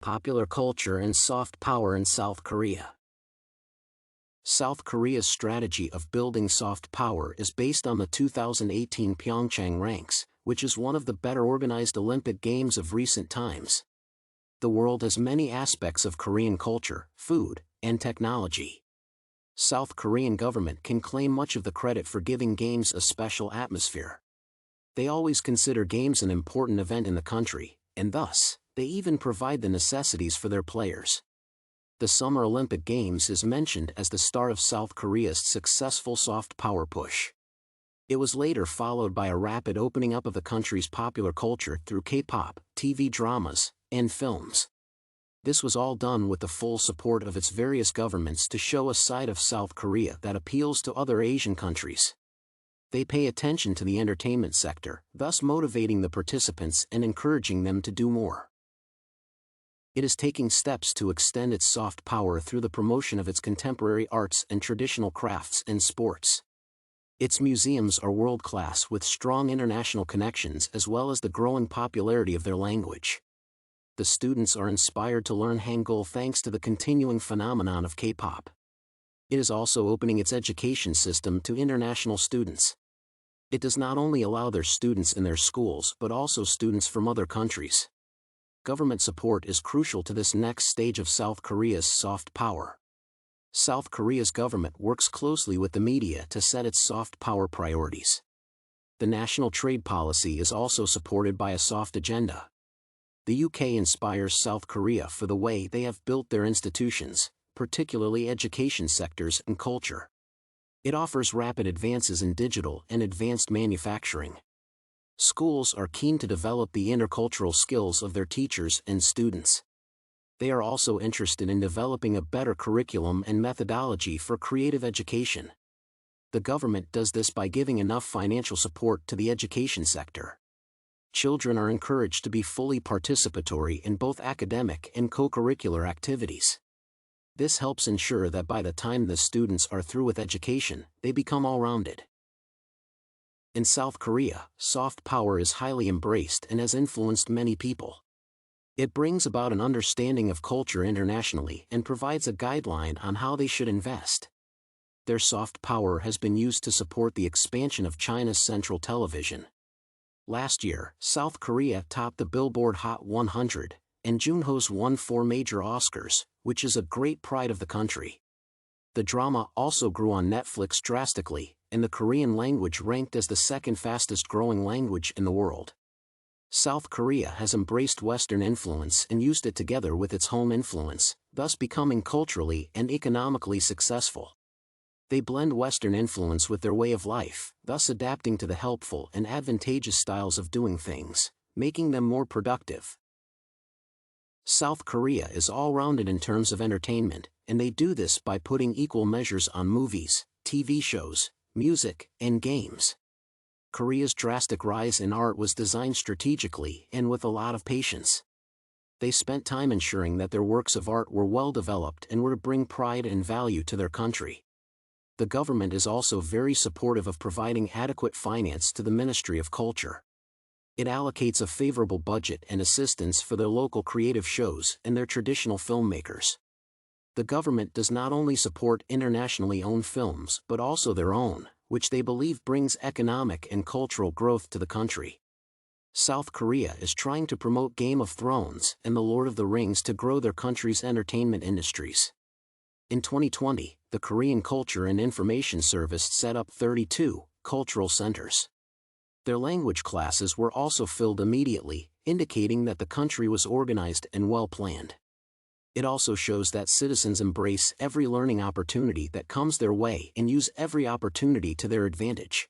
Popular culture and soft power in South Korea. South Korea's strategy of building soft power is based on the 2018 PyeongChang ranks, which is one of the better organized Olympic Games of recent times. The world has many aspects of Korean culture, food, and technology. South Korean government can claim much of the credit for giving games a special atmosphere. They always consider games an important event in the country, and thus, they even provide the necessities for their players. The Summer Olympic Games is mentioned as the start of South Korea's successful soft power push. It was later followed by a rapid opening up of the country's popular culture through K-pop, TV dramas, and films. This was all done with the full support of its various governments to show a side of South Korea that appeals to other Asian countries. They pay attention to the entertainment sector, thus motivating the participants and encouraging them to do more. It is taking steps to extend its soft power through the promotion of its contemporary arts and traditional crafts and sports. Its museums are world-class with strong international connections as well as the growing popularity of their language. The students are inspired to learn Hangul thanks to the continuing phenomenon of K-pop. It is also opening its education system to international students. It does not only allow their students in their schools but also students from other countries. Government support is crucial to this next stage of South Korea's soft power. South Korea's government works closely with the media to set its soft power priorities. The national trade policy is also supported by a soft agenda. The UK inspires South Korea for the way they have built their institutions, particularly education sectors and culture. It offers rapid advances in digital and advanced manufacturing. Schools are keen to develop the intercultural skills of their teachers and students. They are also interested in developing a better curriculum and methodology for creative education. The government does this by giving enough financial support to the education sector. Children are encouraged to be fully participatory in both academic and co-curricular activities. This helps ensure that by the time the students are through with education, they become all-rounded. In South Korea, soft power is highly embraced and has influenced many people. It brings about an understanding of culture internationally and provides a guideline on how they should invest. Their soft power has been used to support the expansion of China's central television. Last year, South Korea topped the Billboard Hot 100, and Junho's won 4 major Oscars, which is a great pride of the country. The drama also grew on Netflix drastically, and the Korean language ranked as the second fastest growing language in the world. South Korea has embraced Western influence and used it together with its home influence, thus becoming culturally and economically successful. They blend Western influence with their way of life, thus adapting to the helpful and advantageous styles of doing things, making them more productive. South Korea is all-rounded in terms of entertainment, and they do this by putting equal measures on movies, TV shows, music, and games. Korea's drastic rise in art was designed strategically and with a lot of patience. They spent time ensuring that their works of art were well developed and were to bring pride and value to their country. The government is also very supportive of providing adequate finance to the Ministry of Culture. It allocates a favorable budget and assistance for their local creative shows and their traditional filmmakers. The government does not only support internationally owned films but also their own, which they believe brings economic and cultural growth to the country. South Korea is trying to promote Game of Thrones and The Lord of the Rings to grow their country's entertainment industries. In 2020, the Korean Culture and Information Service set up 32 cultural centers. Their language classes were also filled immediately, indicating that the country was organized and well-planned. It also shows that citizens embrace every learning opportunity that comes their way and use every opportunity to their advantage.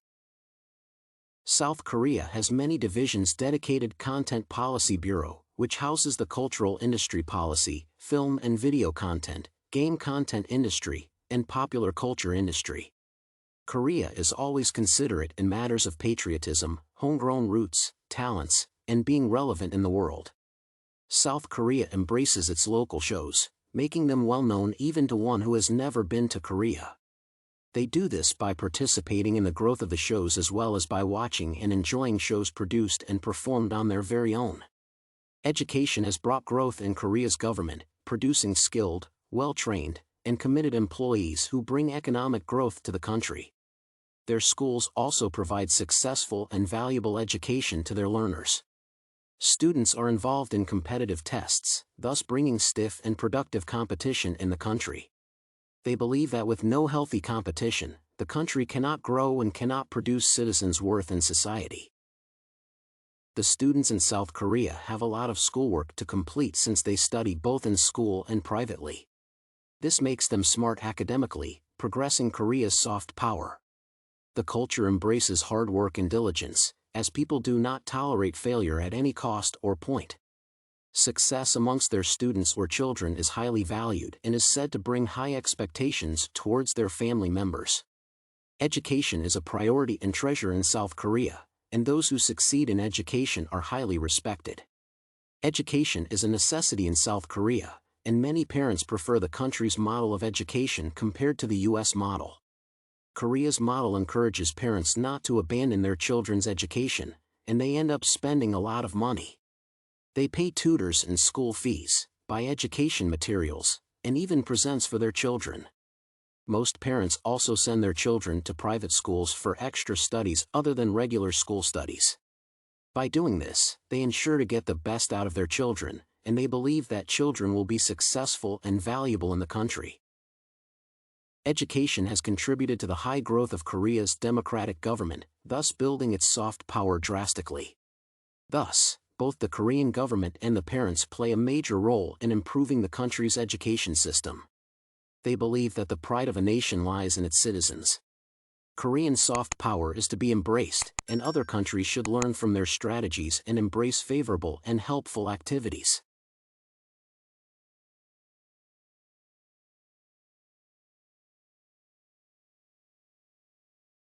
South Korea has many divisions dedicated Content Policy Bureau, which houses the cultural industry policy, film and video content, game content industry, and popular culture industry. Korea is always considerate in matters of patriotism, homegrown roots, talents, and being relevant in the world. South Korea embraces its local shows, making them well known even to one who has never been to Korea. They do this by participating in the growth of the shows as well as by watching and enjoying shows produced and performed on their very own. Education has brought growth in Korea's government, producing skilled, well-trained, and committed employees who bring economic growth to the country. Their schools also provide successful and valuable education to their learners. Students are involved in competitive tests, thus bringing stiff and productive competition in the country. They believe that with no healthy competition, the country cannot grow and cannot produce citizens' worth in society. The students in South Korea have a lot of schoolwork to complete since they study both in school and privately. This makes them smart academically, progressing Korea's soft power. The culture embraces hard work and diligence, as people do not tolerate failure at any cost or point. Success amongst their students or children is highly valued and is said to bring high expectations towards their family members. Education is a priority and treasure in South Korea, and those who succeed in education are highly respected. Education is a necessity in South Korea, and many parents prefer the country's model of education compared to the US model. Korea's model encourages parents not to abandon their children's education, and they end up spending a lot of money. They pay tutors and school fees, buy education materials, and even presents for their children. Most parents also send their children to private schools for extra studies other than regular school studies. By doing this, they ensure to get the best out of their children, and they believe that children will be successful and valuable in the country. Education has contributed to the high growth of Korea's democratic government, thus building its soft power drastically. Thus, both the Korean government and the parents play a major role in improving the country's education system. They believe that the pride of a nation lies in its citizens. Korean soft power is to be embraced, and other countries should learn from their strategies and embrace favorable and helpful activities.